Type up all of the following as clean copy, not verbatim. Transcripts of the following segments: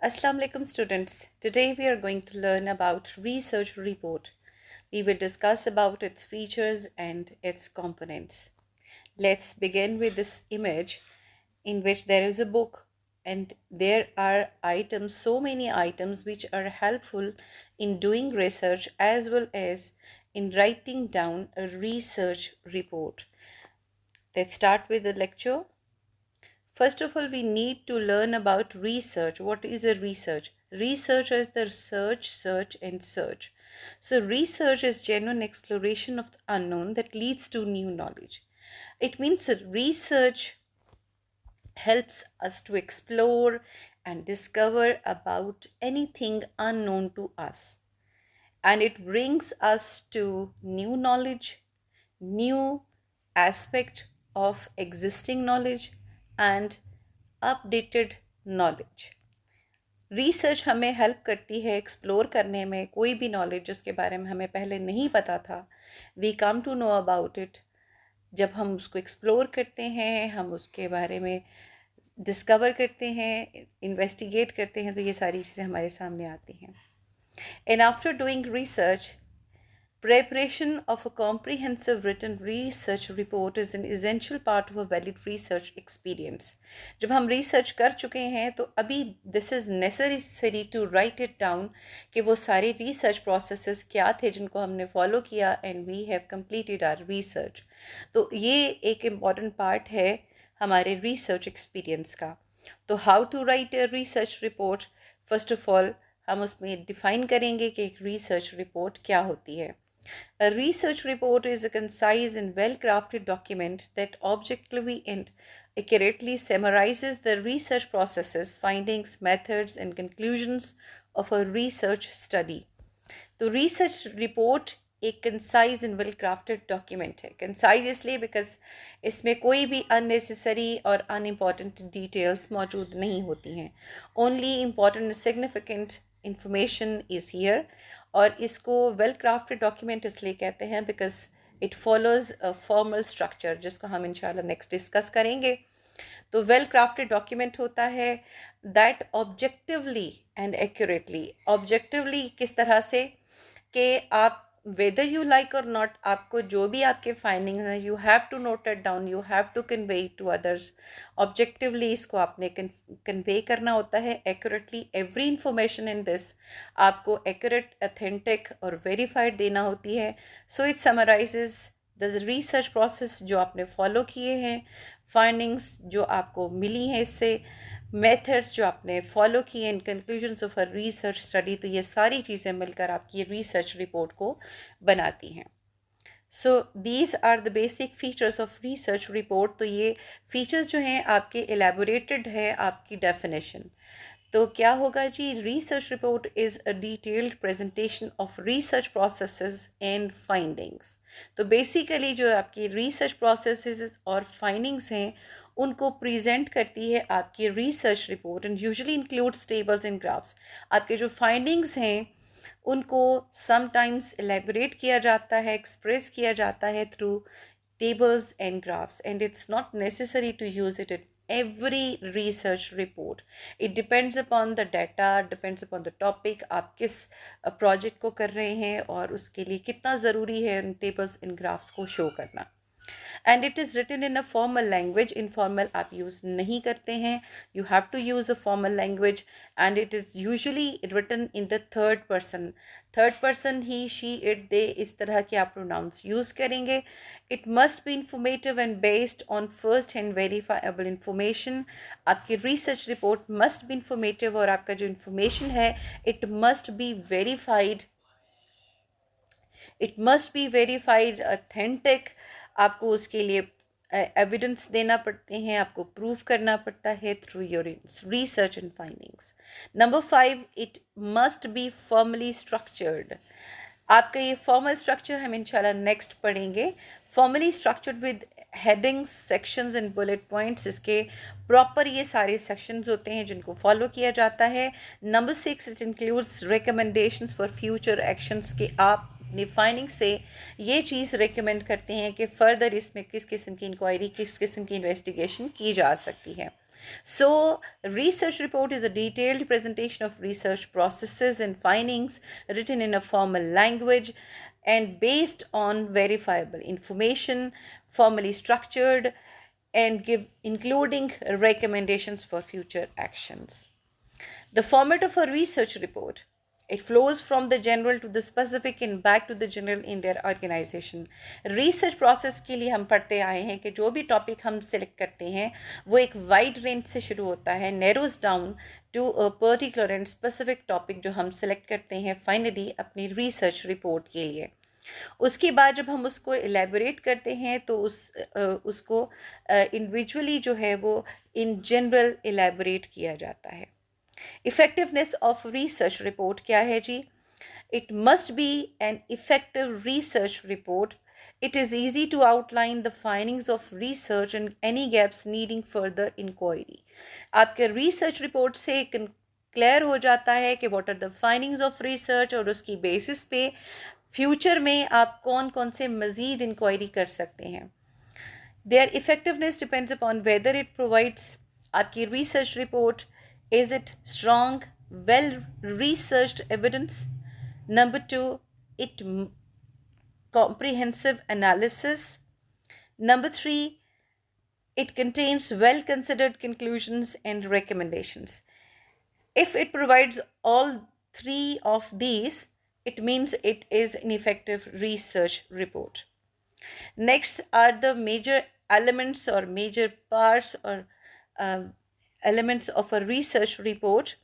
Assalamu alaikum students. Today we are going to learn about research report. We will discuss about its features and its components. Let's begin with this image in which there is a book and there are items, so many items which are helpful in doing research as well as in writing down a research report. Let's start with the lecture. First of all, we need to learn about research. What is a research? Research is the search, and search. So, research is genuine exploration of the unknown that leads to new knowledge. It means that research helps us to explore and discover about anything unknown to us. And it brings us to new knowledge, new aspect of existing knowledge and updated knowledge. Research हमें help करती है explore करने में कोई भी knowledge जिसके बारे में हमें पहले नहीं पता था. We come to know about it. जब हम उसको एक्सप्लोर करते हैं, हम उसके बारे में डिस्कवर करते हैं, इन्वेस्टिगेट करते हैं, तो ये सारी चीज़ें हमारे सामने आती हैं. And after doing research, preparation of a comprehensive written research report is an essential part of a valid research experience. जब हम research कर चुके हैं तो अभी this is necessary to write it down कि वो सारे research processes क्या थे जिनको हमने follow किया and we have completed our research. तो ये एक important part है हमारे research experience का. तो how to write a research report? First of all हम उसमें define करेंगे कि एक research report क्या होती है. A research report is a concise and well-crafted document that objectively and accurately summarizes the research processes, findings, methods, and conclusions of a research study. तो research report एक concise and well-crafted document है. Concise इसलिए because इसमें कोई भी unnecessary और unimportant details मौजूद नहीं होती हैं. Only important and significant information is here. और इसको वेल क्राफ्टेड डॉक्यूमेंट इसलिए कहते हैं because it follows a formal structure जिसको हम इंशाल्लाह नेक्स्ट डिस्कस करेंगे. तो वेल क्राफ्टेड डॉक्यूमेंट होता है that objectively and accurately. Objectively किस तरह से कि आप whether you like or not, आपको जो भी आपके फाइंडिंग है you have to note it down, you have to convey it to others. objectively इसको आपने convey करना होता है accurately. every information in this आपको accurate, authentic और verified देना होती है. so it summarizes the research process जो आपने follow किए हैं, findings जो आपको मिली हैं इससे, मेथड्स जो आपने फॉलो किए, in conclusions of a research study. तो ये सारी चीज़ें मिलकर आपकी रिसर्च रिपोर्ट को बनाती हैं. So these are the basic features of research report. तो ये फीचर्स जो हैं आपके एलेबोरेटेड है आपकी डेफिनेशन. तो क्या होगा जी? Research report is a detailed presentation of research processes and findings. तो बेसिकली जो आपकी रिसर्च प्रोसेसेस और फाइंडिंग्स हैं उनको प्रेजेंट करती है आपकी research report and usually includes tables and graphs. आपके जो फाइंडिंग्स हैं उनको समटाइम्स एलेबोरेट किया जाता है, एक्सप्रेस किया जाता है through tables and graphs, and it's not necessary to use it in every research report. It depends upon the data, depends upon the topic. आप किस project को कर रहे हैं और उसके लिए कितना ज़रूरी है उन tables and graphs को show करना. And it is written in a formal language. Informal आप use नहीं करते हैं. You have to use a formal language and it is usually written in the third person. Third person he, she, it, they इस तरह के आप pronouns use करेंगे. It must be informative and based on first hand verifiable information. आपकी research report must be informative और आपका जो information है it must be verified. It must be verified, authentic. आपको उसके लिए एविडेंस देना पड़ते हैं, आपको प्रूव करना पड़ता है through your research and findings. Number 5, it must B formally structured. आपका ये फॉर्मल स्ट्रक्चर हम इंशाल्लाह नेक्स्ट पढ़ेंगे. Formally structured with headings, sections and bullet points. इसके प्रॉपर ये सारे सेक्शंस होते हैं जिनको फॉलो किया जाता है. Number 6, it includes recommendations for future actions के आप अपनी फाइंडिंग से ये चीज़ रिकमेंड करते हैं कि फ़र्दर इसमें किस किस्म की इंक्वायरी, किस किस्म की इन्वेस्टिगेशन की जा सकती है. So, research report is a detailed presentation of research processes and findings written in a formal language and based on verifiable information, formally structured, and give including recommendations for future actions. The format of a research report. It flows from the general to the specific and back to the general in their organization. Research process के लिए हम पढ़ते आए हैं कि जो भी topic हम सिलेक्ट करते हैं वो एक वाइड रेंज से शुरू होता है, narrows down to a particular and specific topic जो हम सिलेक्ट करते हैं फाइनली अपनी रिसर्च रिपोर्ट के लिए. उसके बाद जब हम उसको एलेबोरेट करते हैं तो उसको इंडिविजुअली जो है वो इन जनरल एलेबोरेट किया जाता है. Effectiveness of research report क्या है जी? It must be an effective research report. It is easy to outline the findings of research and any gaps needing further inquiry. आपके research report से clear हो जाता है कि what are the findings of research और उसकी basis पे future में आप कौन कौन से मज़ीद इंक्वायरी कर सकते हैं. Their effectiveness depends upon whether it provides आपकी research report. Is it strong, well-researched evidence? Number 2, it comprehensive analysis. Number 3, it contains well-considered conclusions and recommendations. If it provides all three of these, it means it is an effective research report. Next are the major elements or major parts or elements of a research report,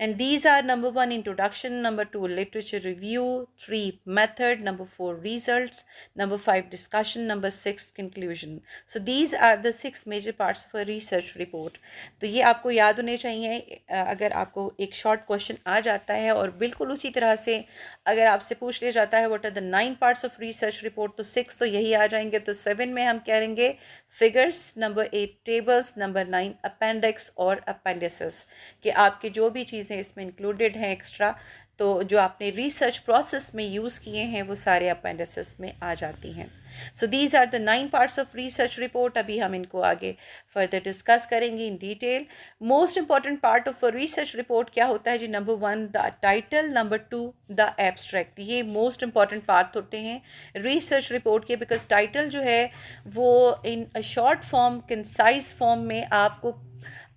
and these are number 1 introduction, number 2 literature review, 3 method, number 4 results, number 5 discussion, number 6 conclusion. So these are the 6 major parts of a research report. तो ये आपको याद होने चाहिए. अगर आपको एक short question आ जाता है और बिल्कुल उसी तरह से अगर आपसे पूछ लिया जाता है what are the 9 parts of research report, तो 6 तो यही आ जाएंगे. तो 7 में हम करेंगे figures, number 8 tables, number 9 appendix और अपेंडिसेस, कि आपके जो भी चीज़ें इसमें इंक्लूडेड हैं एक्स्ट्रा, तो जो आपने रिसर्च प्रोसेस में यूज़ किए हैं वो सारे अपेंडिसेस में आ जाती हैं. So these are the 9 parts of research report. अभी हम इनको आगे फर्दर डिस्कस करेंगे in detail. Most important part of a research report क्या होता है जी? Number 1 the title, number 2 the abstract. ये मोस्ट इंपॉर्टेंट पार्ट होते हैं रिसर्च रिपोर्ट के, बिकॉज टाइटल जो है वो in a short form, concise form में आपको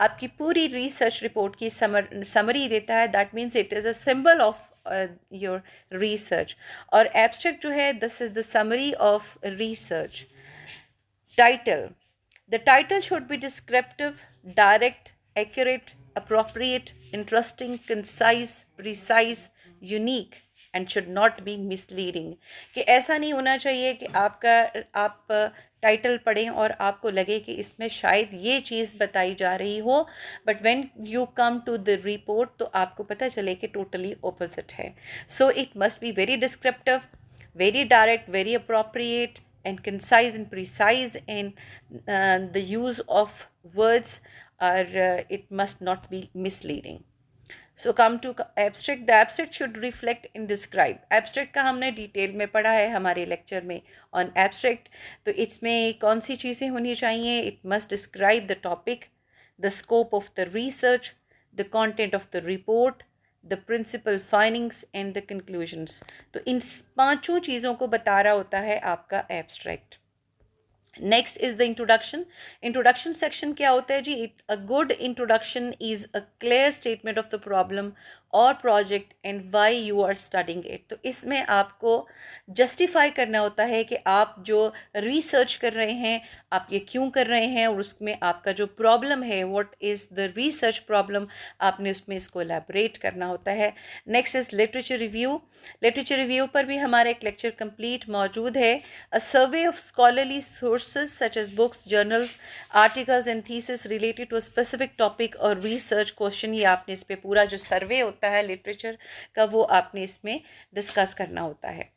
आपकी पूरी रिसर्च रिपोर्ट की समरी देता है. That means it is a symbol of your research. और एब्स्ट्रैक्ट जो है this is the summary of research. Title. The title should be descriptive, direct, accurate, appropriate, interesting, concise, precise, unique and should not be misleading. कि ऐसा नहीं होना चाहिए कि आप टाइटल पढ़ें और आपको लगे कि इसमें शायद ये चीज़ बताई जा रही हो, but when you come to the report तो आपको पता चले कि टोटली ऑपोजिट है. So it must be very descriptive, very direct, very appropriate and concise and precise in the use of words, or it must not be misleading. So come to abstract. The abstract should reflect and describe. Abstract का हमने detail में पढ़ा है हमारे lecture में on abstract. तो इसमें कौन सी चीज़ें होनी चाहिए? It must describe the topic, the scope of the research, the content of the report, the principal findings and the conclusions. तो इन पांचों चीज़ों को बता रहा होता है आपका abstract. Next is the introduction. Introduction section क्या होता है जी? A good introduction is a clear statement of the problem or project and why you are studying it. तो इसमें आपको justify करना होता है कि आप जो research कर रहे हैं आप ये क्यों कर रहे हैं, और उसमें आपका जो problem है what is the research problem, आपने उसमें इसको elaborate करना होता है. Next is literature review. Literature review पर भी हमारा एक lecture complete मौजूद है. A survey of scholarly sources such as books, journals, articles and thesis related to a specific topic or research question. ये आपने इस पे पूरा जो सर्वे होता है लिटरेचर का वो आपने इसमें डिस्कस करना होता है.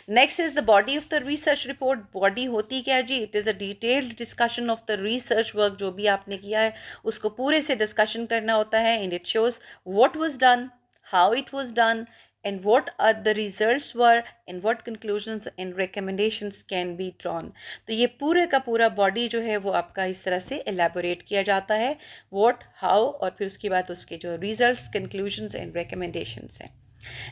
Next is the body of the research report. Body होती क्या है जी? It is a detailed discussion of the research work. जो भी आपने किया है उसको पूरे से डिस्कशन करना होता है. And it shows what was done, how it was done and what are the results were and what conclusions and recommendations can be drawn. तो ये पूरे का पूरा बॉडी जो है वो आपका इस तरह से एलैबोरेट किया जाता है, what, how, और फिर उसके बाद उसके जो रिजल्ट्स, कंक्लूजन्स एंड रिकमेंडेशंस हैं.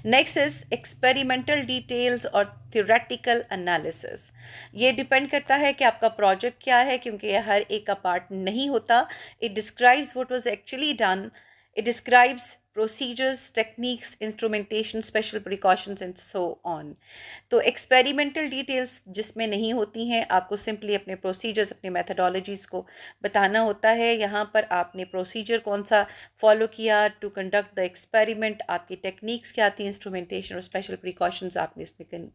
नेक्स्ट इज एक्सपेरिमेंटल डिटेल्स और थ्योरेटिकल एनालिसिस. ये डिपेंड करता है कि आपका प्रोजेक्ट क्या है, क्योंकि ये हर एक का पार्ट नहीं होता. It describes what was actually done. It describes procedures, techniques, instrumentation, special precautions and so on. तो एक्सपेरिमेंटल डिटेल्स जिसमें नहीं होती हैं, आपको सिंपली अपने प्रोसीजर्स, अपने मेथडोलॉजीज़ को बताना होता है. यहाँ पर आपने प्रोसीजर कौन सा फॉलो किया टू कंडक्ट द एक्सपेरिमेंट, आपकी टेक्निक्स क्या थी, इंस्ट्रूमेंटेशन और स्पेशल प्रिकॉशंस आपने इसमें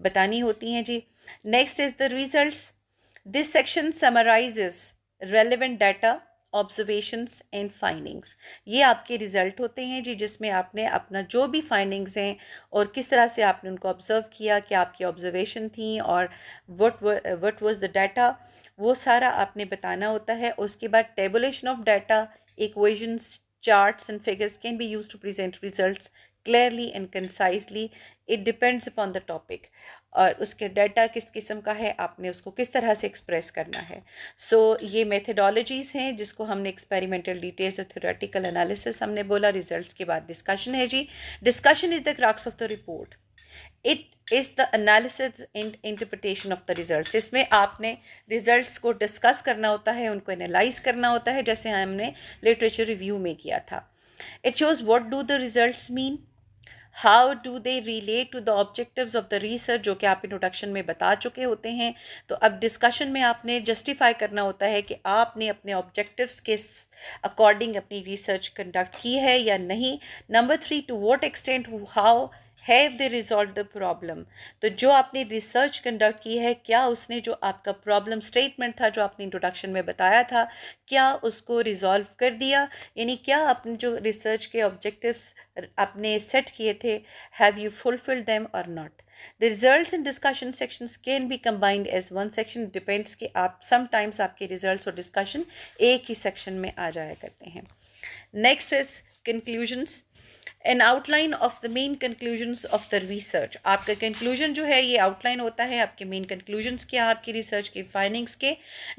बतानी होती हैं जी. Next is the results. This section summarises relevant data, observations and findings. ये आपके रिजल्ट होते हैं जी, जिसमें आपने अपना जो भी फाइंडिंग्स हैं और किस तरह से आपने उनको ऑब्जर्व किया, क्या आपकी ऑब्जर्वेशन थी और व्हाट वाज द डाटा, वो सारा आपने बताना होता है. उसके बाद tabulation of data, equations, charts and figures can be used to present results clearly and concisely. It depends upon the topic. और उसके डाटा किस किस्म का है, आपने उसको किस तरह से एक्सप्रेस करना है. सो ये मेथडोलॉजीज़ हैं जिसको हमने एक्सपेरिमेंटल डिटेल्स और थ्योरेटिकल एनालिसिस हमने बोला. रिजल्ट्स के बाद डिस्कशन है जी. Discussion is the crux of the report. It is the analysis and interpretation of the results. इसमें आपने रिजल्ट्स को डिस्कस करना होता है, उनको एनालाइज करना होता है, जैसे हमने लिटरेचर रिव्यू में किया था. It shows what do the results mean, how do they relate to the objectives of the research, जो कि आप इंट्रोडक्शन में बता चुके होते हैं. तो अब डिस्कशन में आपने जस्टिफाई करना होता है कि आपने अपने ऑब्जेक्टिव्स के अकॉर्डिंग अपनी रिसर्च कंडक्ट की है या नहीं. Number 3, to what extent, how have they resolve the problem. तो जो आपने रिसर्च कंडक्ट की है, क्या उसने जो आपका प्रॉब्लम स्टेटमेंट था जो आपने इंट्रोडक्शन में बताया था, क्या उसको रिजॉल्व कर दिया, यानी क्या आपने जो रिसर्च के ऑब्जेक्टिव्स आपने सेट किए थे, हैव यू फुलफिल्ड देम और not. The results and discussion sections can be combined as one section. Depends कि आप sometimes आपके results और discussion एक ही section में आ जाया करते हैं. Next is conclusions. An outline of the main conclusions of the research. आपका conclusion जो है ये outline होता है आपके main conclusions क्या, आपकी research के findings के.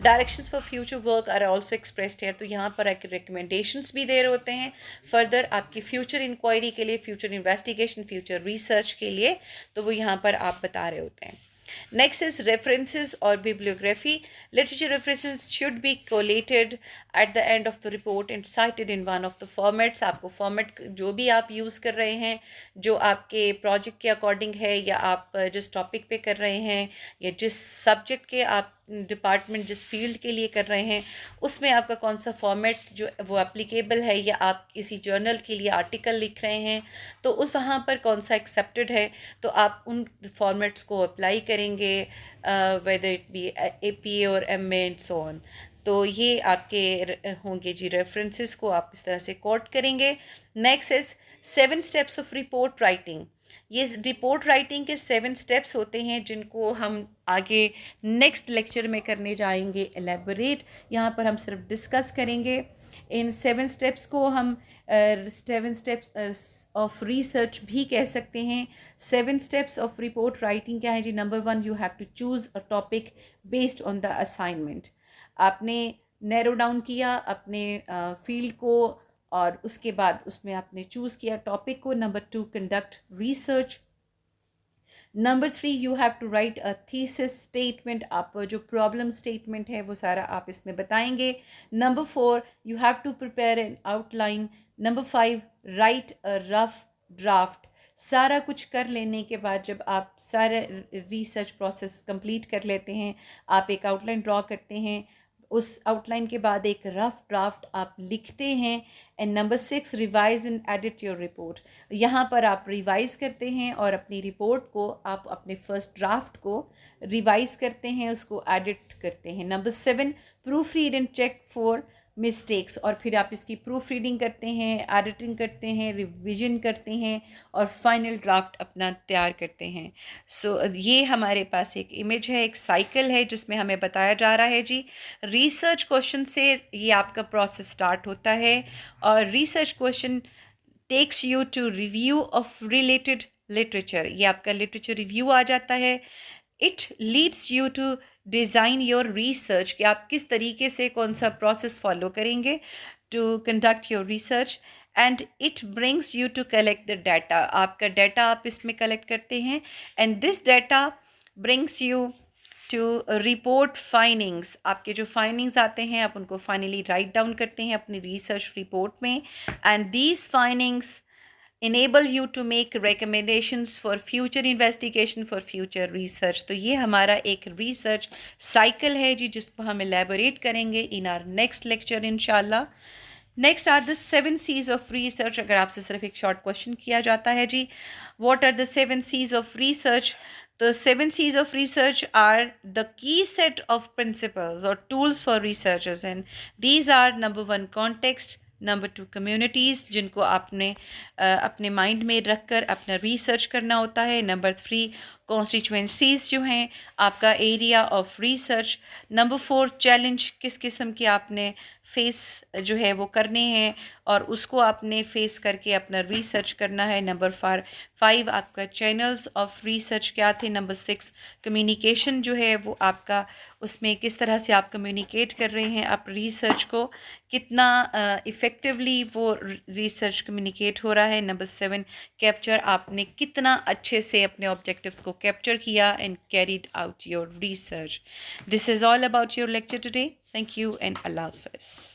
Directions for future work are also expressed here. तो यहाँ पर आपके recommendations भी दे रहे होते हैं further आपकी future inquiry के लिए, future investigation, future research के लिए, तो वो यहाँ पर आप बता रहे होते हैं. Next is references or bibliography. Literature references should be collated at the end of the report and cited in one of the formats. आपको format जो भी आप use कर रहे हैं, जो आपके project के according है, या आप जिस topic पे कर रहे हैं, या जिस subject के आप डिपार्टमेंट जिस फील्ड के लिए कर रहे हैं, उसमें आपका कौन सा फॉर्मेट जो वो एप्लीकेबल है, या आप किसी जर्नल के लिए आर्टिकल लिख रहे हैं तो उस वहाँ पर कौन सा एक्सेप्टेड है, तो आप उन फॉर्मेट्स को अप्लाई करेंगे, वेदर इट बी APA और MA एंड सो ऑन. तो ये आपके होंगे जी रेफरेंसेस को आप इस तरह से कोट करेंगे. Next is 7 steps of report writing. ये रिपोर्ट राइटिंग के 7 स्टेप्स होते हैं जिनको हम आगे नेक्स्ट लेक्चर में करने जाएंगे एलेबोरेट. यहाँ पर हम सिर्फ डिस्कस करेंगे. इन 7 स्टेप्स को हम 7 स्टेप्स ऑफ रिसर्च भी कह सकते हैं. 7 स्टेप्स ऑफ रिपोर्ट राइटिंग क्या है जी. Number 1, you have to choose a topic based on the assignment. आपने नैरो डाउन किया अपने फील्ड को और उसके बाद उसमें आपने चूज़ किया टॉपिक को. Number 2, conduct research. Number 3, you have to write a thesis statement. आप जो प्रॉब्लम स्टेटमेंट है वो सारा आप इसमें बताएंगे. Number 4, you have to prepare an outline. Number 5, write a rough draft. सारा कुछ कर लेने के बाद जब आप सारे रिसर्च प्रोसेस कंप्लीट कर लेते हैं, आप एक आउटलाइन ड्रॉ करते हैं. उस आउटलाइन के बाद एक रफ ड्राफ्ट आप लिखते हैं. And number 6, revise and edit your report. यहाँ पर आप रिवाइज करते हैं और अपनी रिपोर्ट को आप अपने फर्स्ट ड्राफ्ट को रिवाइज करते हैं, उसको एडिट करते हैं. Number 7, proofread and check for mistakes. और फिर आप इसकी प्रूफ रीडिंग करते हैं, एडिटिंग करते हैं, रिविजन करते हैं और फाइनल ड्राफ्ट अपना तैयार करते हैं. सो ये हमारे पास एक इमेज है, एक साइकिल है जिसमें हमें बताया जा रहा है जी. रिसर्च क्वेश्चन से ये आपका प्रोसेस स्टार्ट होता है और research question takes you to review of related literature, ये आपका लिटरेचर रिव्यू आ जाता है। It leads you to design your research, कि आप किस तरीके से कौन सा प्रोसेस फॉलो करेंगे to conduct your research. And it brings you to collect the data, आपका डाटा आप इसमें कलेक्ट करते हैं। And this data brings you to report findings, आपके जो फाइंडिंग्स आते हैं आप उनको फाइनली राइट डाउन करते हैं अपनी रिसर्च रिपोर्ट में। And these findings enable you to make recommendations for future investigation, for future research। तो ये हमारा एक research cycle है जी, जिसको हम elaborate करेंगे in our next lecture इंशाल्लाह। Next are the 7 C's of research. अगर आपसे सिर्फ एक शॉर्ट क्वेश्चन किया जाता है जी, what are the 7 C's of research, तो 7 C's of research are the key set of principles और tools for researchers, and these are number 1 context, number 2 communities जिनको आपने अपने माइंड में रख कर अपना रिसर्च करना होता है, नंबर 3 कॉन्स्टिट्यूएंसीज जो हैं आपका area of research, number 4 challenge किस किस्म के आपने फेस जो है वो करने हैं और उसको आपने फेस करके अपना रिसर्च करना है, नंबर 5 आपका चैनल्स ऑफ रिसर्च क्या थे, नंबर 6 कम्युनिकेशन जो है वो आपका उसमें किस तरह से आप कम्युनिकेट कर रहे हैं, आप रिसर्च को कितना इफ़ेक्टिवली वो रिसर्च कम्युनिकेट हो रहा है, नंबर 7 कैप्चर, आपने कितना अच्छे से अपने ऑब्जेक्टिव्स को कैप्चर किया and carried out your research. This is all about your lecture today. Thank you and अल्लाह हाफ़िज़।